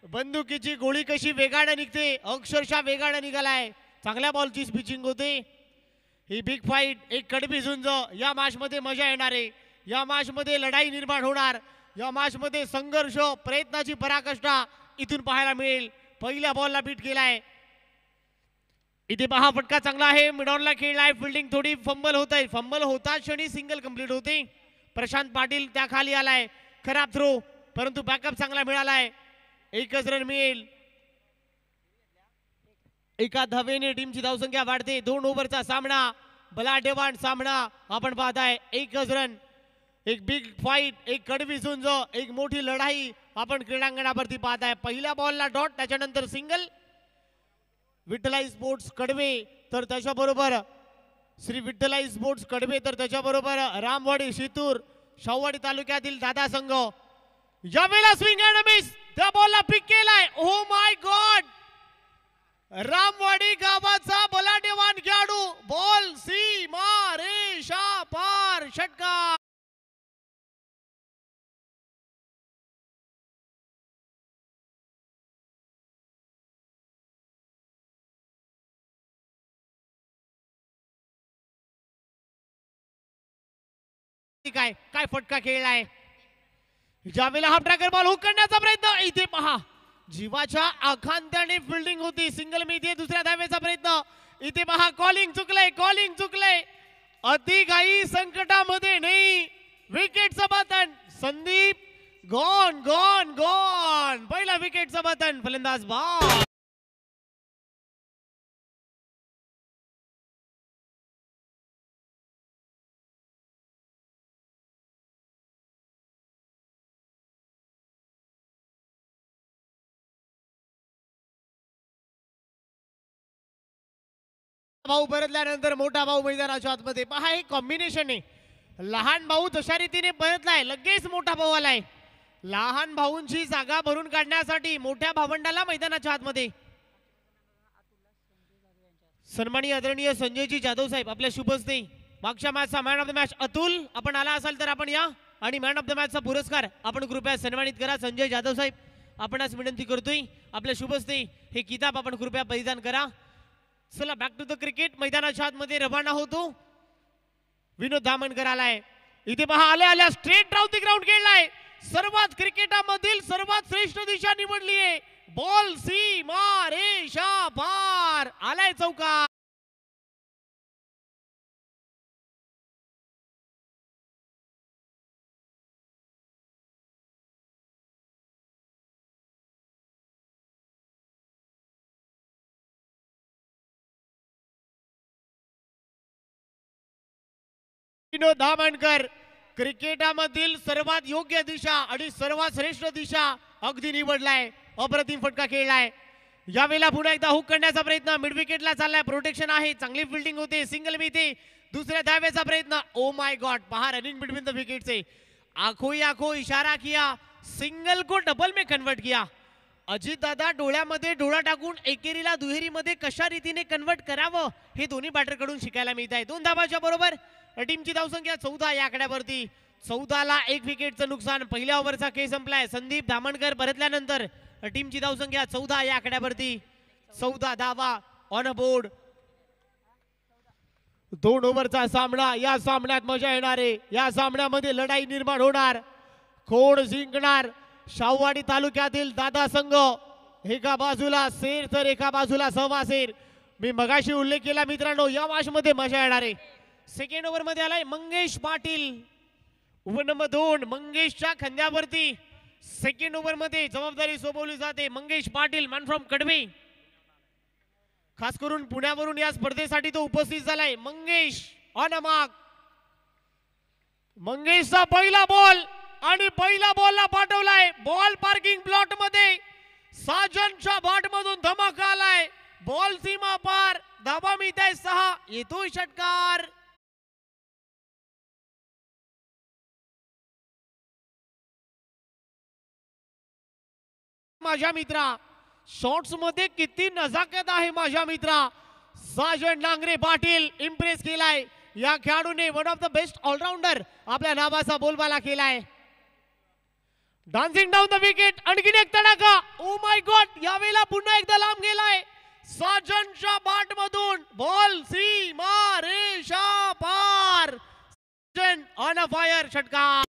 बंदुकीची गोळी कशी वेगाने निघते, अक्षरशः वेगाने निघालाय. चांगल्या बॉलची पिचिंग होते. ही बिग फाईट, एक कडबी झुंज. या मॅच मध्ये मजा येणार आहे. या मॅच मध्ये लढाई निर्माण होणार. या मॅच मध्ये संघर्ष, प्रयत्नाची पराकाष्ठा इथून पाहायला मिळेल. पहिल्या बॉलला बीट केलाय. इथे पहा फटका चांगला आहे. मिडॉनला खेळलाय. फिल्डिंग थोडी फंबल होत आहे. फंबल होताच क्षणी सिंगल कंप्लीट होते. प्रशांत पाटील त्या खाली आलाय. खराब थ्रो, परंतु बॅकअप चांगला मिळालाय. एकच रन मिळेल. एका धावेने टीमची धावसंख्या वाढते. 2 ओव्हरचा सामना, बलाढ्यवान सामना आपण पाहताय. एकच रन, एक बिग फाईट, एक कडवी झुंज, एक मोठी लढाई आपण क्रीडांगणावरती पाहताय. पहिल्या बॉलला डॉट, त्याच्यानंतर सिंगल. विठ्ठलाई स्पोर्ट्स कडवे, तर त्याच्याबरोबर श्री विठ्ठलाई स्पोर्ट्स कडवे, तर त्याच्याबरोबर रामवाडी शितूर शाहूवाडी तालुक्यातील दादा संघ. यावेळेला स्विंग अँड मिस, त्या बॉलला पिक केलाय. ओ माय गॉड, रामवाडी गावाचा बलाढ्यवान खेळाडू. बॉल सीमा रेषा पार, षटकार. काय काय फटका खेळलाय. ज्यावेळेला हाफ ट्रॅकर बॉल हुक करण्याचा प्रयत्न. इथे पहा, जीवाच्या आखांत्याने फिल्डिंग होती. सिंगल मिळते. दुसऱ्या धावेचा प्रयत्न. इथे पहा, कॉलिंग चुकलंय, कॉलिंग चुकलंय. अतिघाई संकटामध्ये नाही. विकेटचं button. Sandeep gone gone gone. पहिला विकेटचं बटन. फलंदाज बाद. भाऊ परतल्यानंतर मोठा भाऊ मैदानाच्या आतमध्ये. पहा, हे कॉम्बिनेशन आहे. लहान भाऊ जशा रीतीने परतलाय, लगेच मोठा भाऊ आलाय. लहान भाऊंची जागा भरून काढण्यासाठी मोठ्या भावंडाला मैदानाच्या आतमध्ये. सन्माननीय आदरणीय संजयजी जाधव साहेब, आपल्या शुभ हस्ते मागच्या मॅचचा man of the match Atul, आपण आला असाल तर आपण या आणि मॅन ऑफ द मॅचचा पुरस्कार आपण कृपया सन्मानित करा. संजय जाधव साहेब, आपणास विनंती करतोय, आपल्या शुभ हस्ते हे किताब आपण कृपया परिधान करा. चला, बॅक टू द क्रिकेट. मैदानाच्या आतमध्ये रवाना होतो. विनोद धामणकर आलाय. इथे पहा, आल्या आल्या स्ट्रेट डाऊन द ग्राउंड खेळलाय. सर्वात क्रिकेटामधील सर्वात श्रेष्ठ दिशा निवडली आहे. बॉल सीमा रेषा पार, आलाय चौकार. विनोद धामणकर, क्रिकेटामधील सर्वात योग्य दिशा आणि सर्वात श्रेष्ठ दिशा अगदी निवडलाय. अप्रतिम फटका खेळलाय. यावेळेला पुन्हा एकदा हुक करण्याचा प्रयत्न. मिड विकेटला चाललाय. प्रोटेक्शन आहे. चांगली फिल्डिंग होते. सिंगल मिळते. दुसऱ्या धावेचा प्रयत्न. ओ माय गॉड, पहा, रनिंग बिटवीन द विकेट्स है. आंखों ही आंखों इशारा किया, सिंगल को डबल में कन्वर्ट किया. अजित दादा डोळ्यामध्ये डोळा टाकून एकेरीला दुहेरीमध्ये कशा रीतीने कन्वर्ट करावं हे दोन्ही बॅटरकडून शिकायला मिळत आहे. 2 धावांच्या बरोबर टीमची धावसंख्या 14 या आकड्यावरती. 14ला 1 विकेटचं नुकसान. पहिल्या ओव्हरचा खेळ संपलाय. संदीप धामणकर परतल्यानंतर टीमची धावसंख्या 14 या आकड्यावरती. 14 धावा ऑन बोर्ड. 2 ओव्हरचा सामना. या सामन्यात मजा येणार आहे. या सामन्यामध्ये लढाई निर्माण होणार. कोण जिंकणार? शाहूवाडी तालुक्यातील दादा संघ एका बाजूला सेर, तर एका बाजूला सहवा सेर. मी मगाशी उल्लेख केला मित्रांनो, या मॅच मध्ये मजा येणार आहे. सेकंड ओव्हर मध्ये आलाय मंगेश पाटील. ओव्हर नंबर 2 मंगेशच्या खांद्यावरती. सेकंड ओव्हर मध्ये जबाबदारी सोपवली जाते. मंगेश पाटील, मॅन फ्रॉम कडवे, खास करून पुण्यावरून या स्पर्धेसाठी तो उपस्थित झालाय. Mangesh on a mark. मंगेशचा पहिला बॉल आणि पहिला बॉलला पाठवलाय बॉल पार्किंग प्लॉट मध्ये. साजनच्या बॅट मधून धमाका आलाय. बॉल सीमा पार. धावा मिळत आहे 6. येतोय षटकार. माझ्या मित्रा, शॉट्स मध्ये किती नजाकत आहे माझ्या मित्रा. साजन डांगरे पाटील इम्प्रेस केलाय. या खेळाडूने one of the best allrounder आपल्या नावाचा बोलबाला केलाय. Dancing down the wicket. आणखीन एक तडाखा. ओ माय गॉड, यावेळेला पुन्हा एकदा लांब गेलाय. साजनच्या बॅट मधून बॉल सीमा रेषा पार. Sajan on a fire. षटकार.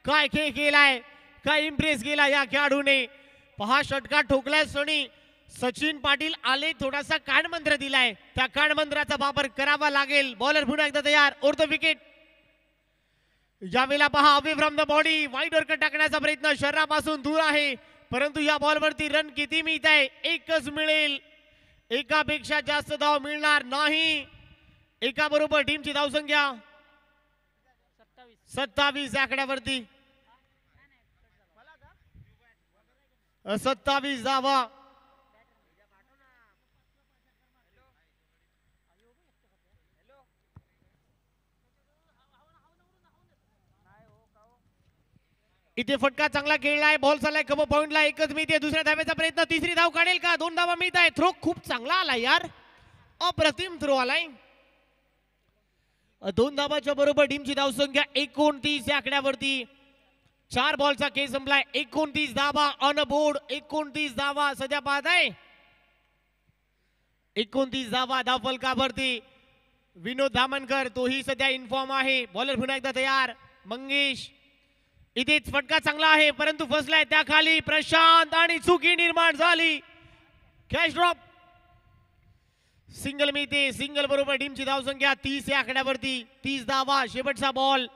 काय खेळ केलाय, काय इम्प्रेस केला या खेळाडूने. पहा षटकार ठोकलाय सोनी. सचिन पाटील आले, थोडासा कानमंत्र दिलाय, त्या कानमंत्राचा वापर करावा लागेल. बॉलर पुन्हा एकदा तयार. Over the wicket. यावेळेला पहा away from the body wide वर टाकण्याचा प्रयत्न शरीरापासून दूर आहे, परंतु या बॉलवरती रन किती मिळत आहे? एकच मिळेल. एकापेक्षा जास्त धाव मिळणार नाही. एका बरोबर टीमची धावसंख्या 27 आकड्यावरती. 27 धावा. इथे फटका चांगला खेळलाय. बॉल चाललाय कव्हर पॉइंटला. एकच मिळते. दुसऱ्या धाव्याचा प्रयत्न. तिसरी धाव काढेल का? 2 धावा मिळत आहे. थ्रो खूप चांगला आलाय यार. अप्रतिम थ्रो आलाय. 2 धावाच्या बरोबर टीमची धावसंख्या 29 या आकड्यावरती. 4 बॉलचा खेळ संपलाय. 29 धावा ऑन बोर्ड. 29 धावा सध्या पाहत आहे. 29 धावा धावफलकावरती. विनोद धामणकर तोही सध्या इन्फॉर्म आहे. बॉलर पुन्हा एकदा तयार. मंगेश. इथेच फटका चांगला आहे, परंतु फसलाय त्या खाली. प्रशांत आणि चुकी निर्माण झाली. Catch drop. सिंगल मिळते. सिंगल बरोबर टीमची धावसंख्या 30 या आकड्यावरती. 30 धावा. शेवटचा बॉल.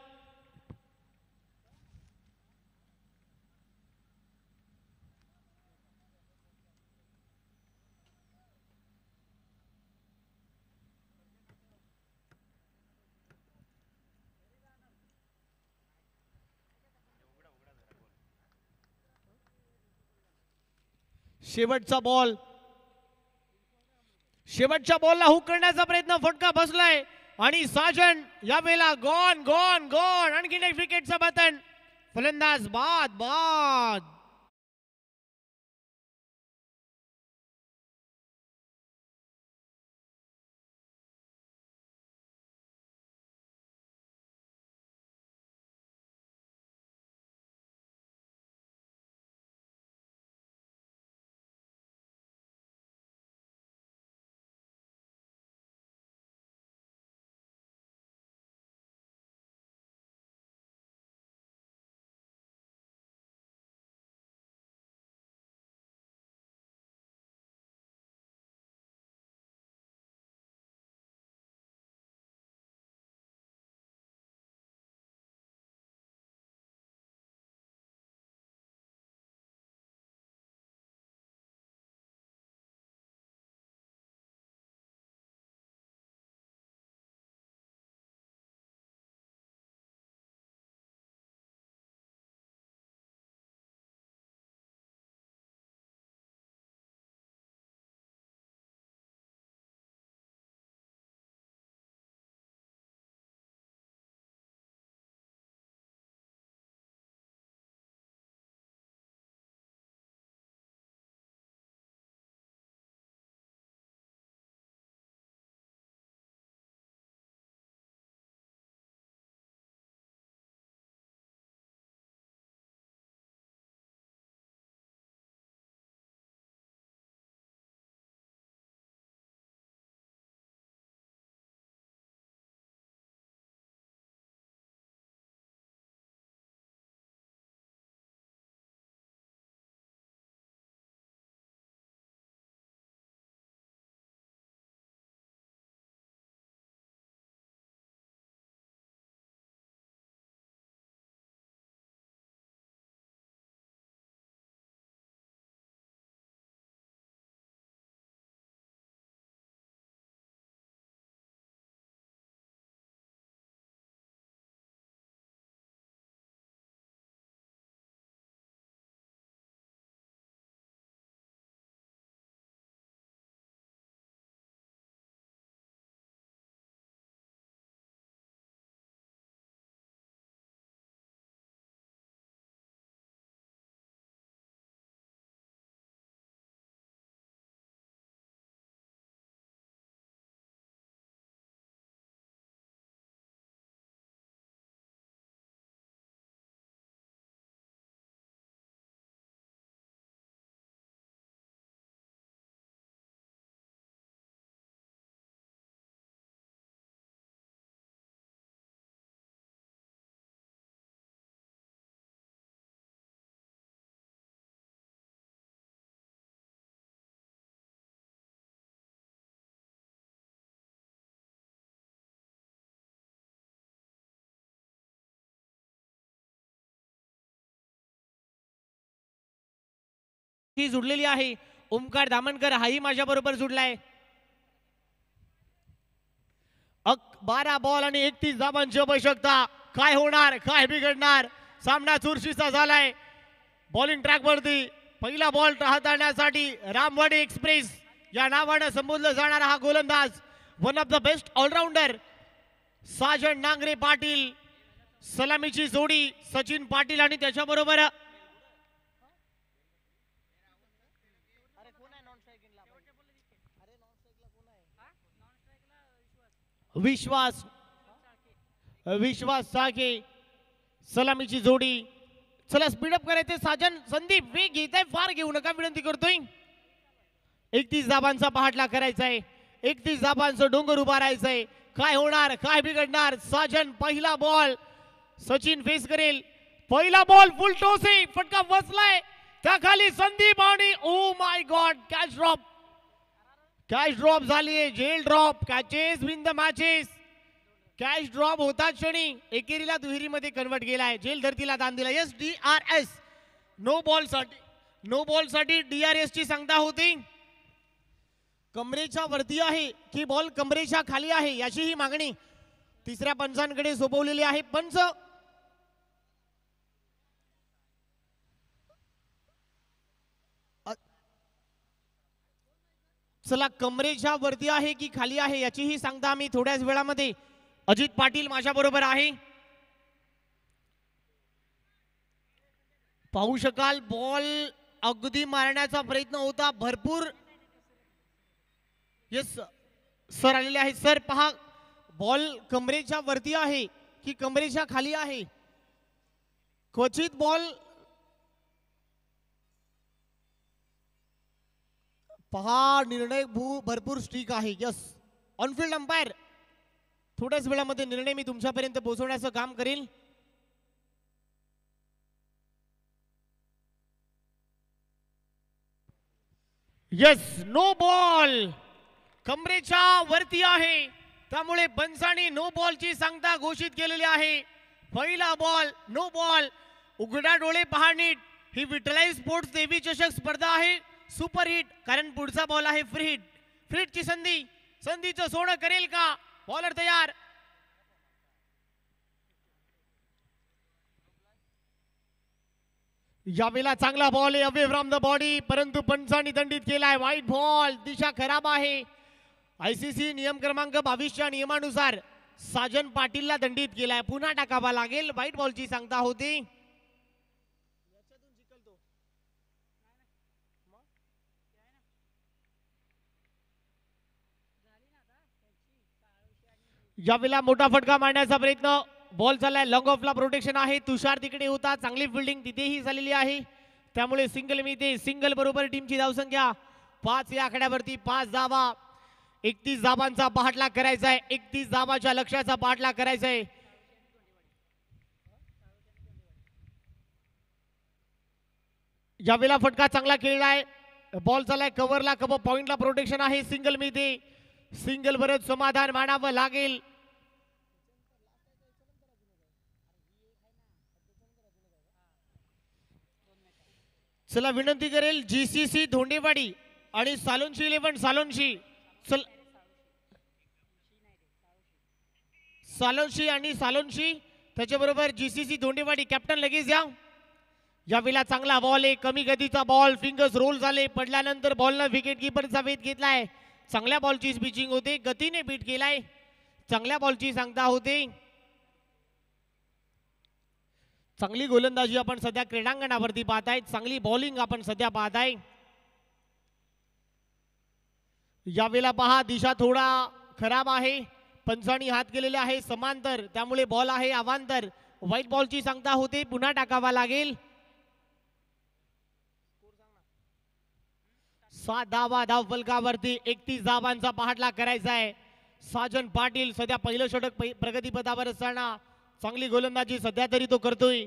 शेवटचा बॉल. शेवटच्या बॉलला हुक करण्याचा प्रयत्न. फटका बसलाय आणि साजन यावेळेला गॉन गॉन गॉन. आणखीन एक विकेटचा पतन. फलंदाज बाद बाद. ही जुडलेली आहे. ओमकार दामनकर हाही माझ्या बरोबर जुडलाय. 12 बॉल आणि 31 धावांची आवश्यकता. काय होणार, काय बिघडणार? सामना चुरशीचा झालाय. बॉलिंग ट्रॅक वरती पहिला बॉल हाताळण्यासाठी रामवाडी एक्सप्रेस या नावाने संबोधलं जाणारा हा गोलंदाज, one of the best allrounder Sajan Nangare Patil. सलामीची जोडी सचिन पाटील आणि त्याच्याबरोबर विश्वास साके. सलामीची जोडी. चला स्पीडअप करायचे. साजन संदीप वेग घेत आहे, फार घेऊ नका विनंती करतोय. 31 धाबांचा पहाटला करायचा आहे. 31 धाबांचं डोंगर उभारायचंय. काय होणार, काय बिघडणार? साजन पहिला बॉल सचिन फेस करेल. पहिला बॉल फुल टॉस आहे, फटका बसलाय त्या खाली संदीप आणि oh my god catch drop. Catch drop झालीये. जेल drop. Catches win the matches. Catch drop होताच क्षणी एकेरीला दुहेरीमध्ये कन्वर्ट केलाय. जेल धरतीला दान दिला. Yes DRS. नो बॉल साठी DRS ची सांगता होती. कमरेच्या वरती आहे की बॉल कमरेच्या खाली आहे याची ही मागणी तिसऱ्या पंचांकडे सोपवलेली आहे. पंच चला कमरेच्या वरती आहे की खाली आहे याची ही सांगता आम्ही थोड्याच वेळामध्ये. अजित पाटील माझ्या बरोबर आहे. पाहू शकाल बॉल अगदी मारण्याचा प्रयत्न होता. भरपूर यस सर आलेले आहेत. सर पहा बॉल कमरेच्या वरती आहे की कमरेच्या खाली आहे. क्वचित बॉल पहा निर्णय भरपूर स्ट्रिक आहे. यस ऑनफिल्ड अंपायर थोड्याच वेळामध्ये निर्णय मी तुमच्यापर्यंत पोहोचवण्याचं काम करेल. यस नो बॉल कमरेच्या वरती आहे त्यामुळे बंसाने नो बॉलची सांगता घोषित केलेली आहे. पहिला बॉल नो बॉल. उघडा डोळे पहा नीट. ही विठ्ठलाई स्पोर्ट्स देवी चषक स्पर्धा आहे. सुपर हिट कारण पुढचा बॉल आहे फ्री हिट. फ्री हिटची संधी. संधीचं सोनं करेल का? बॉलर तयार. यावेळेला चांगला बॉल आहे अवे फ्रॉम द बॉडी परंतु पंचांनी दंडित केलाय. वाईट बॉल. दिशा खराब आहे. ICC नियम क्रमांक 22 च्या नियमानुसार साजन पाटीलला दंडित केलाय. पुन्हा टाकावा लागेल. वाईट बॉलची सांगता होती. यावेळेला मोठा फटका मारण्याचा प्रयत्न. बॉल झालाय लॉंग ऑफला. प्रोटेक्शन आहे. तुषार तिकडे होता. चांगली फिल्डिंग तिथेही झालेली आहे त्यामुळे सिंगल मिळते. सिंगल बरोबर टीमची धावसंख्या 5 या आकड्यावरती 5 धावा. 31 धावांचा पाठलाग करायचा आहे. 31 धावाच्या लक्ष्याचा पाठलाग करायचा आहे. यावेळेला फटका चांगला खेळलाय. बॉल चालाय कव्हरला. कव्हर पॉइंटला प्रोटेक्शन आहे. सिंगल मिळते. सिंगल बरंच समाधान मानावं लागेल. चला विनंती करेल GCC धोंडेवाडी आणि सालोनशी 11 सालोनशी सालोनशी आणि सालोनशी त्याच्याबरोबर GCC धोंडेवाडी कॅप्टन लगेच या. यावेळेला चांगला बॉल आहे. कमी गतीचा बॉल. फिंगर्स रोल झाले. पडल्यानंतर बॉलनं विकेट किपरचा वेध घेतलाय. चांगल्या बॉलची स्पिचिंग होते. गतीने बीट केलाय. चांगल्या बॉलची सांगता होते. चांगली गोलंदाजी आपण सध्या क्रीडांगणावरती पाहताय. चांगली बॉलिंग आपण सध्या पाहताय. यावेळेला पहा दिशा थोडा खराब आहे. पंचांनी हात केलेले आहे समांतर त्यामुळे बॉल आहे अवांतर. व्हाईट बॉलची सांगता होते. पुन्हा टाकावा लागेल. 7 धावा धाव फलकावरती. 31 धावांचा पाठलाग करायचा आहे. साजन पाटील सध्या पहिलं षटक प्रगतीपथावर असताना चांगली गोलंदाजी सध्या तरी तो करतोय.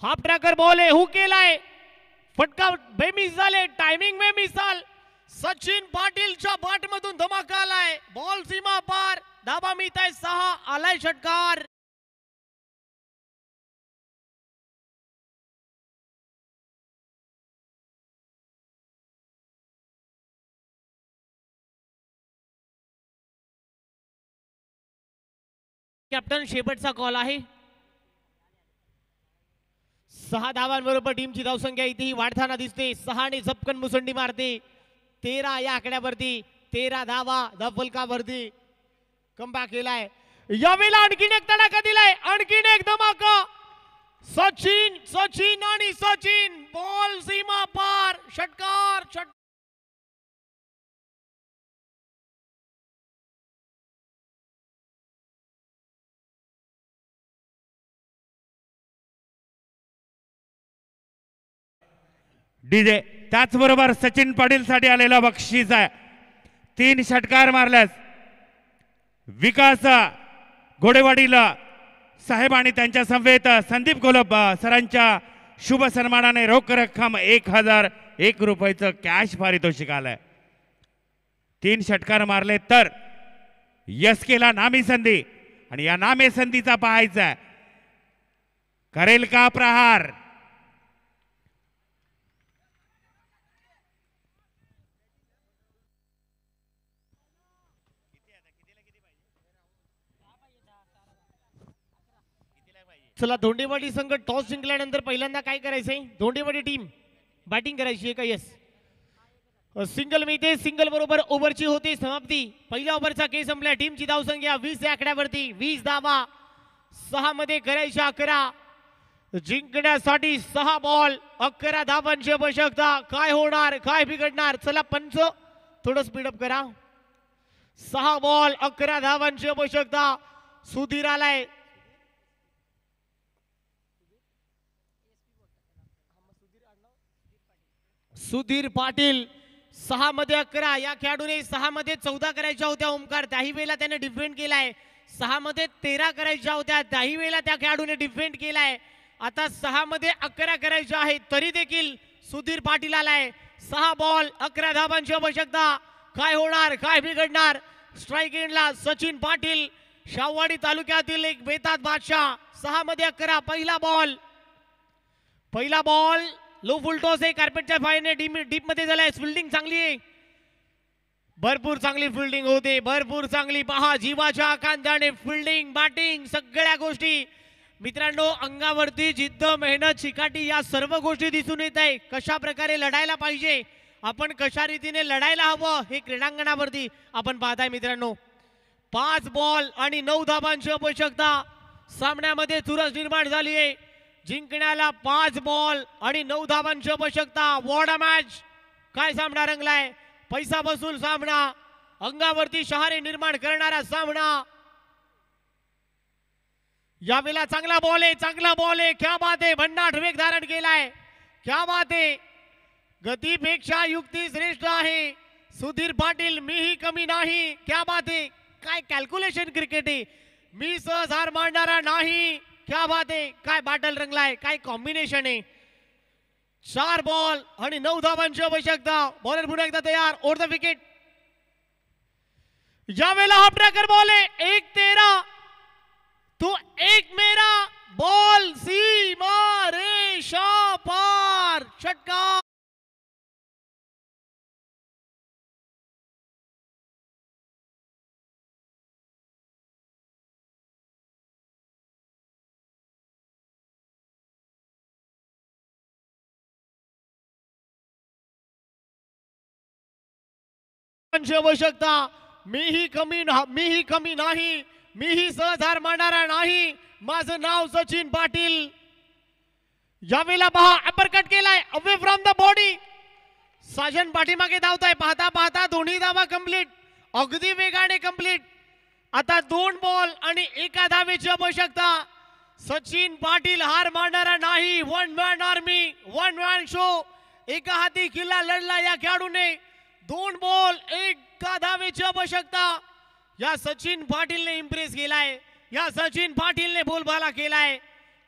हाफ ट्रॅकर बॉल आहे. हुक केलाय. फटका बेमिस झाले. टायमिंग में मिसाल. सचिन पाटीलच्या बॅट मधून धमाका आलाय. बॉल सीमा पार. धाबा मिळताय 6. आलाय षटकार. कॅप्टन शेवटचा कॉल आहे. 6 धावांबरोबर टीमची धावसंख्या इथेही वाढताना दिसते. 6 ने झपकन मुसंडी मारते. 13 या आकड्यावरती 13 धावा धफलकावरती कमबॅक केलाय. यावेळेला आणखीन एक तडाखा दिलाय. आणखीन एक धमाका. सचिन सचिन आणि सचिन बॉल सीमा पार. षटकार डीजे. त्याचबरोबर सचिन पाटील साठी आलेला बक्षीस आहे. 3 षटकार मारल्यास विकास घोडेवाडीला साहेब आणि त्यांच्या समवेत संदीप कोलप सरांच्या शुभ सन्मानाने रोख रक्कम 1001 रुपयाचं कॅश पारितोषिक आलंय. 3 षटकार मारले तर यस केला नामी संधी आणि या नामे संधीचा पाहायचा करेल का प्रहार. चला धोंडेवाडी संघ टॉस जिंकल्यानंतर पहिल्यांदा काय करायचंय. धोंडेवाडी टीम बॅटिंग करायची आहे का. यस सिंगल मिळते. सिंगल बरोबर ओव्हरची होते समाप्ती. पहिल्या ओव्हरचा खेळ संपला. टीमची धावसंख्या 20 या आकड्यावरती. 20 धावा 6 मध्ये करायच्या 11. जिंकण्यासाठी 6 बॉल 11 धावांची आवश्यकता. काय होणार काय बिघडणार. चला पंच थोडं स्पीडअप करा. 6 बॉल 11 धावांची आवश्यकता. सुधीर आलाय. सुधीर पाटील 6 मध्ये 11. या खेळाडूने 6 मध्ये 14 करायच्या होत्या ओमकार. त्याही वेळेला त्याने डिफेंड केलाय. 6 मध्ये 13 करायच्या होत्या. त्याही वेळेला त्या खेळाडूने डिफेंड केलाय. आता 6 मध्ये 11 करायच्या आहेत तरी देखील सुधीर पाटील आलाय. 6 बॉल 11 धावांची आवश्यकता. काय होणार काय बिघडणार. स्ट्राइक एंडला सचिन पाटील शाहवाडी तालुक्यातील एक बेताज बादशाह. 6 मध्ये 11. पहिला बॉल लो फुल टॉस आहे. कार्पेटच्या फायने डीप मध्ये झालाय. फिल्डिंग चांगली आहे. भरपूर चांगली फिल्डिंग होते. भरपूर चांगली. पहा जीवाच्या कांद्याने फिल्डिंग बॅटिंग सगळ्या गोष्टी मित्रांनो अंगावरती जिद्द मेहनत चिकाटी या सर्व गोष्टी दिसून येत आहे. कशा प्रकारे लढायला पाहिजे आपण कशा रीतीने लढायला हवं हे क्रीडांगणावरती आपण पाहताय मित्रांनो. 5 बॉल आणि 9 धावांची आवश्यकता. सामन्यामध्ये चुरस निर्माण झाली आहे. जिंकण्याला 5 बॉल आणि 9 धावांची आवश्यकता. What a match. काय सामना रंगलाय. पैसा बसून सामना. अंगावरती शहारे निर्माण करणारा सामना. यावेळेला चांगला बॉल आहे. क्या बात आहे. भन्नाट वेग धारण केलाय. क्या बात आहे. गतीपेक्षा युक्ती श्रेष्ठ आहे. सुधीर पाटील मीही कमी नाही. क्या बात आहे. काय कॅल्क्युलेशन क्रिकेट आहे. मी सहज हार मानणारा नाही. क्या बात आहे. काय बॅटल रंगलाय. काय कॉम्बिनेशन आहे. 4 बॉल आणि 9 धावांची आवश्यकता. बॉलर पुन्हा एकदा तयार. Over the wicket. यावेळेला हा ट्रॅकर बॉल आहे. 1-13 तो एक मेरा. बॉल सीमा रेषा पार. षटकार. आवश्यकता. मीही कमी नाही. मीही सहज हार मानणारा नाही. माझं नाव सचिन पाटील. यावेळेला पहा अपरकट केलाय away from the body. Sajan पाठीमागे धावताय. पाहता पाहता दोन्ही धावा कंप्लीट. अगदी वेगाने कंप्लीट. आता 2 बॉल आणि 1 धावेची आवश्यकता. सचिन पाटील हार मानणारा नाही. 1 मॅन आर्मी 1 मॅन शो. एका हाती किल्ला लढला या खेळाडूने. 2 बॉल 1 धावेची आवश्यकता. या सचिन पाटीलने इम्प्रेस केलाय. या सचिन पाटीलने बोलबाला केलाय.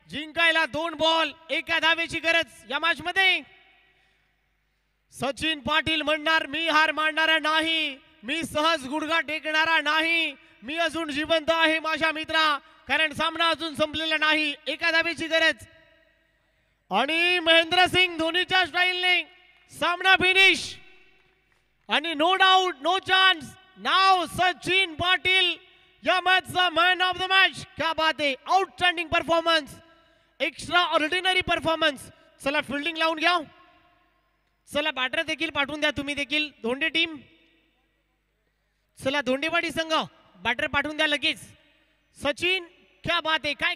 जिंकायला 2 बॉल 1 धावेची गरज या मॅच मध्ये. सचिन पाटील म्हणणार मी हार मानणारा नाही. मी सहज गुडघा टेकणारा नाही. मी अजून जिवंत आहे माझ्या मित्रा. कारण सामना अजून संपलेला नाही. 1 धावेची गरज. आणि महेंद्रसिंग धोनीच्या स्टाईलने सामना फिनिश. आणि नो डाऊट नो चान्स. नाव सचिन पाटील या मॅचचा मॅन ऑफ द मॅच. क्या बात आहे, outstanding performance, extra ordinary performance. चला फिल्डिंग लावून घ्या. चला बॅटर देखील पाठवून द्या तुम्ही देखील. धोंडे टीम, चला धोंडेवाडी संघ बॅटर पाठवून द्या लगेच. सचिन, क्या बात आहे, काय